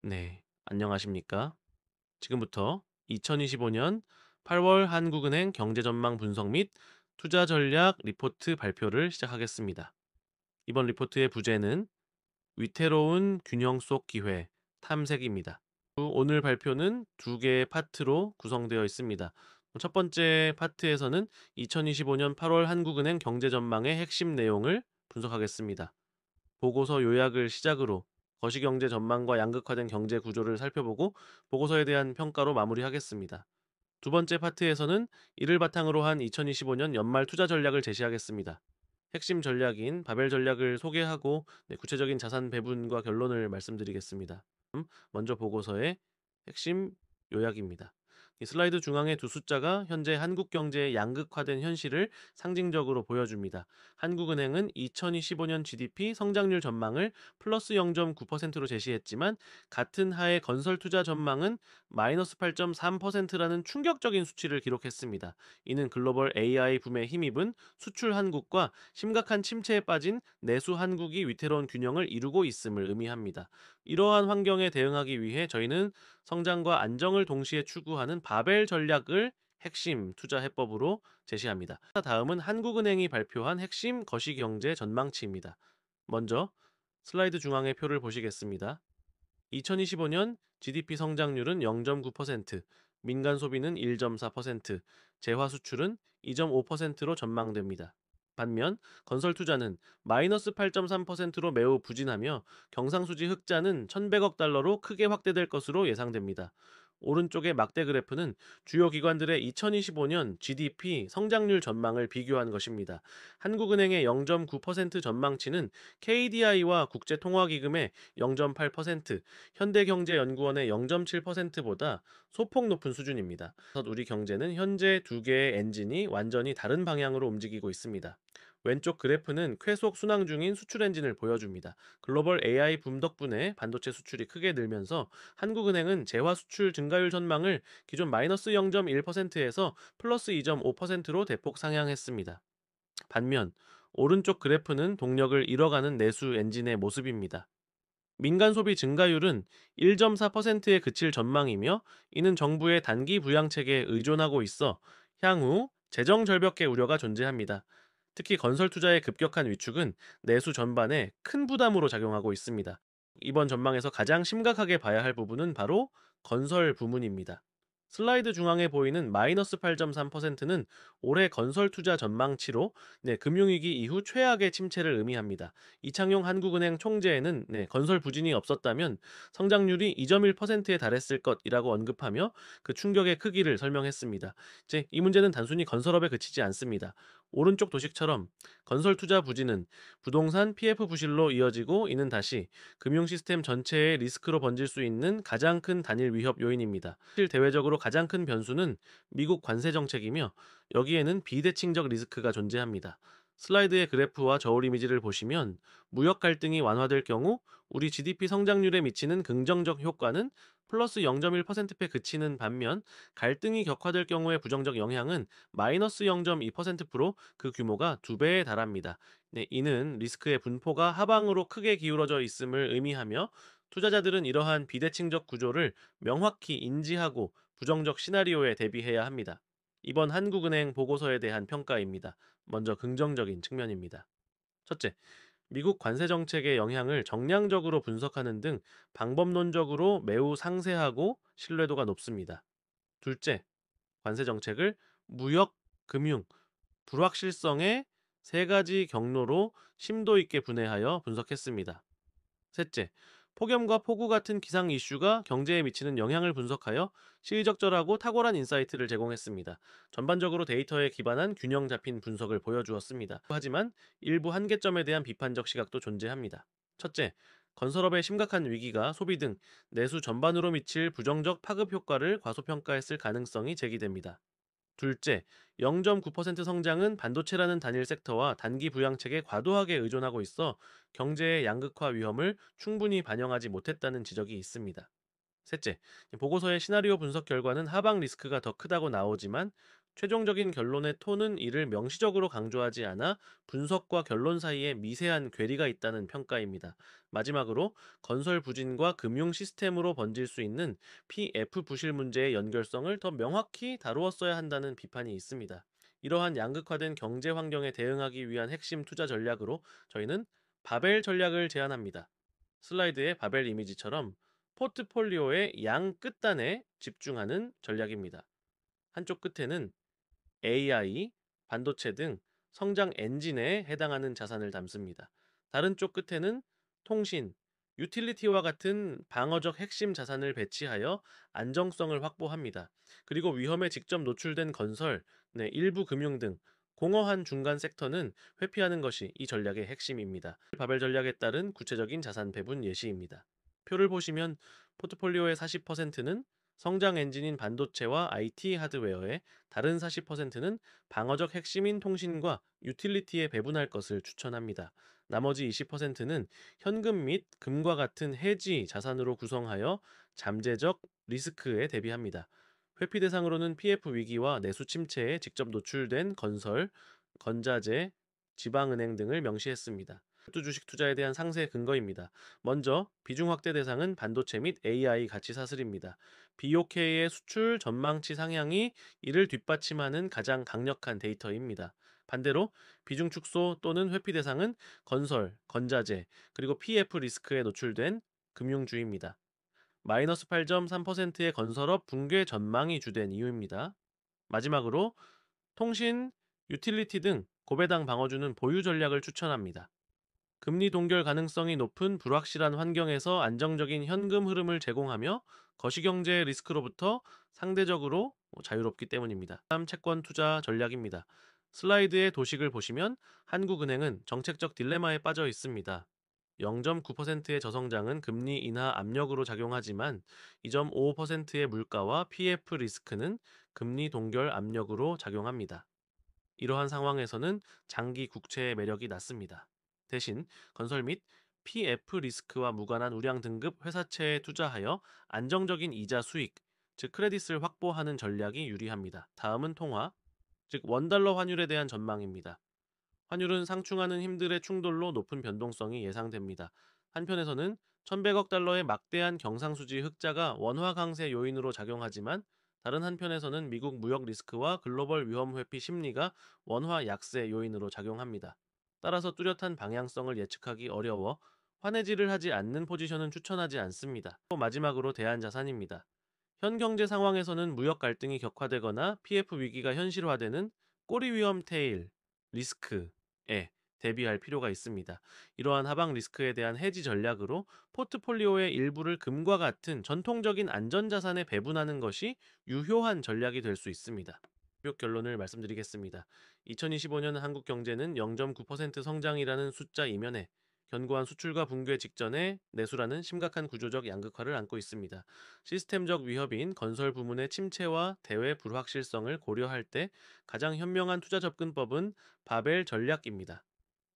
네, 안녕하십니까? 지금부터 2025년 8월 한국은행 경제전망 분석 및 투자 전략 리포트 발표를 시작하겠습니다. 이번 리포트의 부제는 위태로운 균형 속 기회 탐색입니다. 오늘 발표는 두 개의 파트로 구성되어 있습니다. 첫 번째 파트에서는 2025년 8월 한국은행 경제전망의 핵심 내용을 분석하겠습니다. 보고서 요약을 시작으로 거시경제 전망과 양극화된 경제 구조를 살펴보고 보고서에 대한 평가로 마무리하겠습니다. 두 번째 파트에서는 이를 바탕으로 한 2025년 연말 투자 전략을 제시하겠습니다. 핵심 전략인 바벨 전략을 소개하고 구체적인 자산 배분과 결론을 말씀드리겠습니다. 먼저 보고서의 핵심 요약입니다. 이 슬라이드 중앙의 두 숫자가 현재 한국 경제의 양극화된 현실을 상징적으로 보여줍니다. 한국은행은 2025년 GDP 성장률 전망을 플러스 0.9%로 제시했지만 같은 하의 건설 투자 전망은 마이너스 8.3%라는 충격적인 수치를 기록했습니다. 이는 글로벌 AI 붐에 힘입은 수출 한국과 심각한 침체에 빠진 내수 한국이 위태로운 균형을 이루고 있음을 의미합니다. 이러한 환경에 대응하기 위해 저희는 성장과 안정을 동시에 추구하는 바벨 전략을 핵심 투자 해법으로 제시합니다. 다음은 한국은행이 발표한 핵심 거시경제 전망치입니다. 먼저 슬라이드 중앙의 표를 보시겠습니다. 2025년 GDP 성장률은 0.9%, 민간 소비는 1.4%, 재화 수출은 2.5%로 전망됩니다. 반면 건설 투자는 마이너스 8.3%로 매우 부진하며 경상수지 흑자는 1,100억 달러로 크게 확대될 것으로 예상됩니다. 오른쪽의 막대 그래프는 주요 기관들의 2025년 GDP 성장률 전망을 비교한 것입니다. 한국은행의 0.9% 전망치는 KDI와 국제통화기금의 0.8%, 현대경제연구원의 0.7%보다 소폭 높은 수준입니다. 우리 경제는 현재 두 개의 엔진이 완전히 다른 방향으로 움직이고 있습니다. 왼쪽 그래프는 쾌속 순항 중인 수출 엔진을 보여줍니다. 글로벌 AI 붐 덕분에 반도체 수출이 크게 늘면서 한국은행은 재화 수출 증가율 전망을 기존 마이너스 0.1%에서 플러스 2.5%로 대폭 상향했습니다. 반면 오른쪽 그래프는 동력을 잃어가는 내수 엔진의 모습입니다. 민간 소비 증가율은 1.4%에 그칠 전망이며 이는 정부의 단기 부양 체계에 의존하고 있어 향후 재정 절벽의 우려가 존재합니다. 특히 건설 투자의 급격한 위축은 내수 전반에 큰 부담으로 작용하고 있습니다. 이번 전망에서 가장 심각하게 봐야 할 부분은 바로 건설 부문입니다. 슬라이드 중앙에 보이는 마이너스 8.3%는 올해 건설 투자 전망치로 금융위기 이후 최악의 침체를 의미합니다. 이창용 한국은행 총재는 건설 부진이 없었다면 성장률이 2.1%에 달했을 것이라고 언급하며 그 충격의 크기를 설명했습니다. 이제 이 문제는 단순히 건설업에 그치지 않습니다. 오른쪽 도식처럼 건설 투자 부진은 부동산 PF 부실로 이어지고 이는 다시 금융 시스템 전체의 리스크로 번질 수 있는 가장 큰 단일 위협 요인입니다. 실 대외적으로 가장 큰 변수는 미국 관세 정책이며 여기에는 비대칭적 리스크가 존재합니다. 슬라이드의 그래프와 저울 이미지를 보시면 무역 갈등이 완화될 경우 우리 GDP 성장률에 미치는 긍정적 효과는 플러스 0.1%에 그치는 반면 갈등이 격화될 경우의 부정적 영향은 마이너스 0.2%로 그 규모가 2배에 달합니다. 이는 리스크의 분포가 하방으로 크게 기울어져 있음을 의미하며 투자자들은 이러한 비대칭적 구조를 명확히 인지하고 부정적 시나리오에 대비해야 합니다. 이번 한국은행 보고서에 대한 평가입니다. 먼저 긍정적인 측면입니다. 첫째, 미국 관세 정책의 영향을 정량적으로 분석하는 등 방법론적으로 매우 상세하고 신뢰도가 높습니다. 둘째, 관세 정책을 무역, 금융, 불확실성의 세 가지 경로로 심도 있게 분해하여 분석했습니다. 셋째, 폭염과 폭우 같은 기상 이슈가 경제에 미치는 영향을 분석하여 시의적절하고 탁월한 인사이트를 제공했습니다. 전반적으로 데이터에 기반한 균형 잡힌 분석을 보여주었습니다. 하지만 일부 한계점에 대한 비판적 시각도 존재합니다. 첫째, 건설업의 심각한 위기가 소비 등 내수 전반으로 미칠 부정적 파급 효과를 과소평가했을 가능성이 제기됩니다. 둘째, 0.9% 성장은 반도체라는 단일 섹터와 단기 부양책에 과도하게 의존하고 있어 경제의 양극화 위험을 충분히 반영하지 못했다는 지적이 있습니다. 셋째, 보고서의 시나리오 분석 결과는 하방 리스크가 더 크다고 나오지만 최종적인 결론의 톤은 이를 명시적으로 강조하지 않아 분석과 결론 사이에 미세한 괴리가 있다는 평가입니다. 마지막으로 건설 부진과 금융 시스템으로 번질 수 있는 PF 부실 문제의 연결성을 더 명확히 다루었어야 한다는 비판이 있습니다. 이러한 양극화된 경제 환경에 대응하기 위한 핵심 투자 전략으로 저희는 바벨 전략을 제안합니다. 슬라이드의 바벨 이미지처럼 포트폴리오의 양 끝단에 집중하는 전략입니다. 한쪽 끝에는 AI, 반도체 등 성장 엔진에 해당하는 자산을 담습니다. 다른 쪽 끝에는 통신, 유틸리티와 같은 방어적 핵심 자산을 배치하여 안정성을 확보합니다. 그리고 위험에 직접 노출된 건설, 일부 금융 등 공허한 중간 섹터는 회피하는 것이 이 전략의 핵심입니다. 바벨 전략에 따른 구체적인 자산 배분 예시입니다. 표를 보시면 포트폴리오의 40%는 성장 엔진인 반도체와 IT 하드웨어에, 다른 40%는 방어적 핵심인 통신과 유틸리티에 배분할 것을 추천합니다. 나머지 20%는 현금 및 금과 같은 해지 자산으로 구성하여 잠재적 리스크에 대비합니다. 회피 대상으로는 PF 위기와 내수 침체에 직접 노출된 건설, 건자재, 지방은행 등을 명시했습니다. 별도 주식 투자에 대한 상세 근거입니다. 먼저 비중 확대 대상은 반도체 및 AI 가치 사슬입니다. BOK의 수출 전망치 상향이 이를 뒷받침하는 가장 강력한 데이터입니다. 반대로 비중 축소 또는 회피 대상은 건설, 건자재, 그리고 PF 리스크에 노출된 금융주입니다. 마이너스 8.3%의 건설업 붕괴 전망이 주된 이유입니다. 마지막으로 통신, 유틸리티 등 고배당 방어주는 보유 전략을 추천합니다. 금리 동결 가능성이 높은 불확실한 환경에서 안정적인 현금 흐름을 제공하며 거시경제 리스크로부터 상대적으로 자유롭기 때문입니다. 다음 채권 투자 전략입니다. 슬라이드의 도식을 보시면 한국은행은 정책적 딜레마에 빠져 있습니다. 0.9%의 저성장은 금리 인하 압력으로 작용하지만 2.5%의 물가와 PF 리스크는 금리 동결 압력으로 작용합니다. 이러한 상황에서는 장기 국채의 매력이 낮습니다. 대신 건설 및 PF 리스크와 무관한 우량 등급 회사채에 투자하여 안정적인 이자 수익, 즉 크레딧을 확보하는 전략이 유리합니다. 다음은 통화, 즉 원달러 환율에 대한 전망입니다. 환율은 상충하는 힘들의 충돌로 높은 변동성이 예상됩니다. 한편에서는 1100억 달러의 막대한 경상수지 흑자가 원화 강세 요인으로 작용하지만, 다른 한편에서는 미국 무역 리스크와 글로벌 위험 회피 심리가 원화 약세 요인으로 작용합니다. 따라서 뚜렷한 방향성을 예측하기 어려워 환해지를 하지 않는 포지션은 추천하지 않습니다. 또 마지막으로 대안자산입니다. 현 경제 상황에서는 무역 갈등이 격화되거나 PF 위기가 현실화되는 꼬리 위험 테일 리스크에 대비할 필요가 있습니다. 이러한 하방 리스크에 대한 해지 전략으로 포트폴리오의 일부를 금과 같은 전통적인 안전자산에 배분하는 것이 유효한 전략이 될 수 있습니다. 표 결론을 말씀드리겠습니다. 2025년 한국 경제는 0.9% 성장이라는 숫자 이면에 견고한 수출과 붕괴 직전에 내수라는 심각한 구조적 양극화를 안고 있습니다. 시스템적 위협인 건설 부문의 침체와 대외 불확실성을 고려할 때 가장 현명한 투자 접근법은 바벨 전략입니다.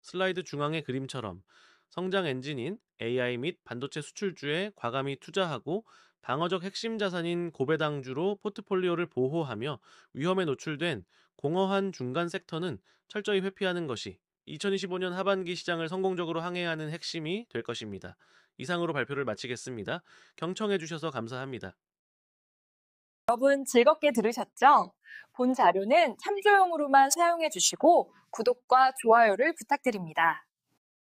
슬라이드 중앙의 그림처럼 성장 엔진인 AI 및 반도체 수출주에 과감히 투자하고 방어적 핵심 자산인 고배당주로 포트폴리오를 보호하며 위험에 노출된 공허한 중간 섹터는 철저히 회피하는 것이 2025년 하반기 시장을 성공적으로 항해하는 핵심이 될 것입니다. 이상으로 발표를 마치겠습니다. 경청해 주셔서 감사합니다. 여러분 즐겁게 들으셨죠? 본 자료는 참조용으로만 사용해 주시고 구독과 좋아요를 부탁드립니다.